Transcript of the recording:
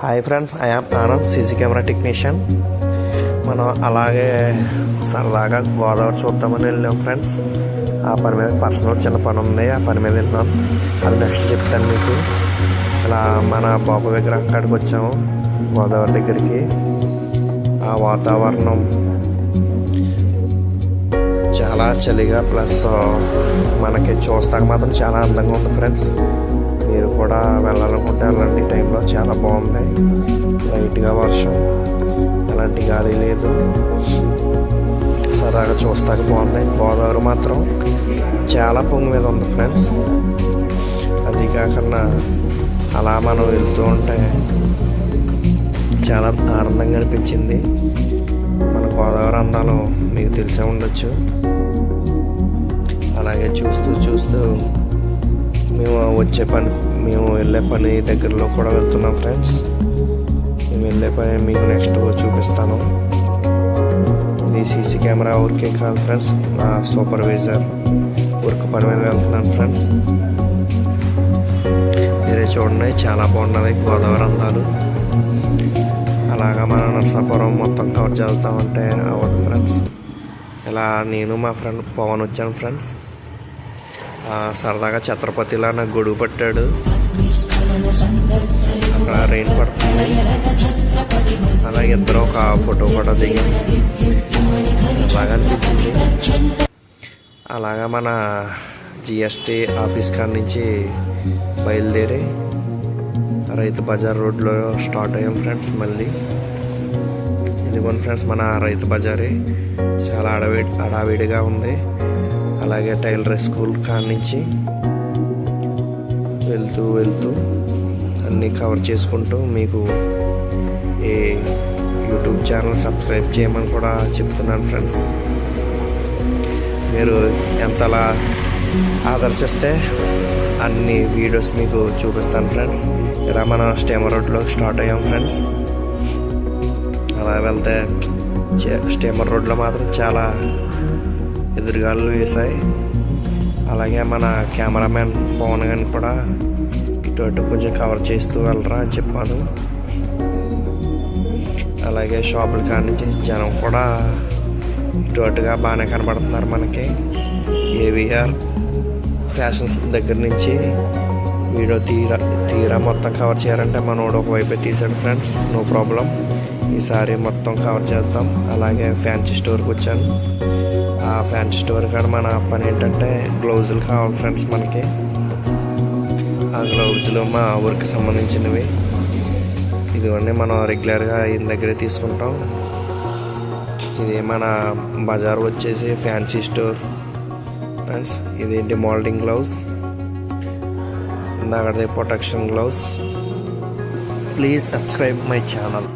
Hi friends, I am Anand, CC camera technician. మనం అలాగే సరదాగా గోదావరి చూద్దామని వెళ్ళాం ఫ్రెండ్స్. ఆ పని మీద పర్సనల్ చిన్న పని ఉంది, ఆ పని మీద వెళ్ళాం. అది నెక్స్ట్ చెప్తాను మీకు. ఇలా మన బాబు విగ్రహం కాడికి వచ్చాము గోదావరి దగ్గరికి. ఆ వాతావరణం చాలా చలిగా ప్లస్ మనకి చూస్తాక మాత్రం చాలా అందంగా ఉంది ఫ్రెండ్స్. మీరు కూడా వెళ్ళాలనుకుంటే అలాంటి టైంలో చాలా బాగుంది. లైట్గా వర్షం, ఎలాంటి గాలి లేదు, సరదాగా చూస్తాక బాగుంది. గోదావరి మాత్రం చాలా పొంగు మీద ఉంది ఫ్రెండ్స్. అది కాకుండా అలా మనం వెళ్తూ ఉంటే చాలా ఆనందంగా అనిపించింది. మన గోదావరి అందాలు మీకు తెలిసే ఉండొచ్చు. అలాగే చూస్తూ మేము వెళ్ళే పని దగ్గరలో కూడా వెళ్తున్నాం ఫ్రెండ్స్. మేము వెళ్ళే పని మీకు నెక్స్ట్ చూపిస్తాను. ఇది సీసీ కెమెరా ఊరికే కాదు ఫ్రెండ్స్, నా సూపర్వైజర్ వర్క్ పని మీద వెళ్తున్నాను ఫ్రెండ్స్. మీరే చూడండి, చాలా బాగున్నది గోదావరి అందాలు. అలాగా మన నరసాపురం మొత్తం కవర్ చేద్దామంటే అవ్వదు ఫ్రెండ్స్. ఇలా నేను మా ఫ్రెండ్ పవన్ వచ్చాను ఫ్రెండ్స్. సరదాగా ఛత్రపతిలా నాకు గొడుగు పట్టాడు. అక్కడ రెయిన్ పడుతుంది. అలాగే ఇద్దరు ఒక ఫోటో కూడా దిగాం. సరదాగా అనిపించింది. అలాగా మన జిఎస్టీ ఆఫీస్ కాడ నుంచి బయలుదేరి రైతు బజార్ రోడ్లో స్టార్ట్ అయ్యాం ఫ్రెండ్స్. మళ్ళీ ఇదిగోండి ఫ్రెండ్స్, మన రైతు బజారే చాలా అడావిడిగా ఉంది. అలాగే టైలర్ స్కూల్ కాడ నుంచి వెళ్తూ అన్నీ కవర్ చేసుకుంటూ మీకు ఈ యూట్యూబ్ ఛానల్ సబ్స్క్రైబ్ చేయమని కూడా చెప్తున్నాను ఫ్రెండ్స్. మీరు ఎంతలా ఆదర్శిస్తే అన్ని వీడియోస్ మీకు చూపిస్తాను ఫ్రెండ్స్. ఇలా మన స్టీమర్ రోడ్లో స్టార్ట్ అయ్యాం ఫ్రెండ్స్. అలా వెళ్తే స్టీమర్ రోడ్లో మాత్రం చాలా ఎదురుగాలు వేసాయి. అలాగే మన కెమెరామెన్ పవన్ గారిని కూడా ఇటు కొంచెం కవర్ చేస్తూ వెళ్ళరా అని చెప్పాను. అలాగే షాపుల కాడ నుంచి జనం కూడా ఇటుగా బాగానే కనబడుతున్నారు మనకి. ఏవిఆర్ ఫ్యాషన్స్ దగ్గర నుంచి వీడియో తీరా మొత్తం కవర్ చేయాలంటే మనోడు ఒకవైపే తీసాడు ఫ్రెండ్స్. నో ప్రాబ్లం, ఈసారి మొత్తం కవర్ చేద్దాం. అలాగే ఫ్యాన్సీ స్టోర్కి వచ్చాను. ఆ ఫ్యాన్సీ స్టోర్ కాడ మన పని ఏంటంటే గ్లౌజులు కావాలి ఫ్రెండ్స్ మనకి. ఆ గ్లౌజులు మా ఊరికి సంబంధించినవి. ఇదిగోండి, మనం రెగ్యులర్గా ఈయన దగ్గరే తీసుకుంటాం. ఇది మన బజార్ వచ్చేసి ఫ్యాన్సీ స్టోర్ ఫ్రెండ్స్. ఇది మోల్డింగ్ గ్లౌజ్, నాగదే protection glove. Please subscribe my channel.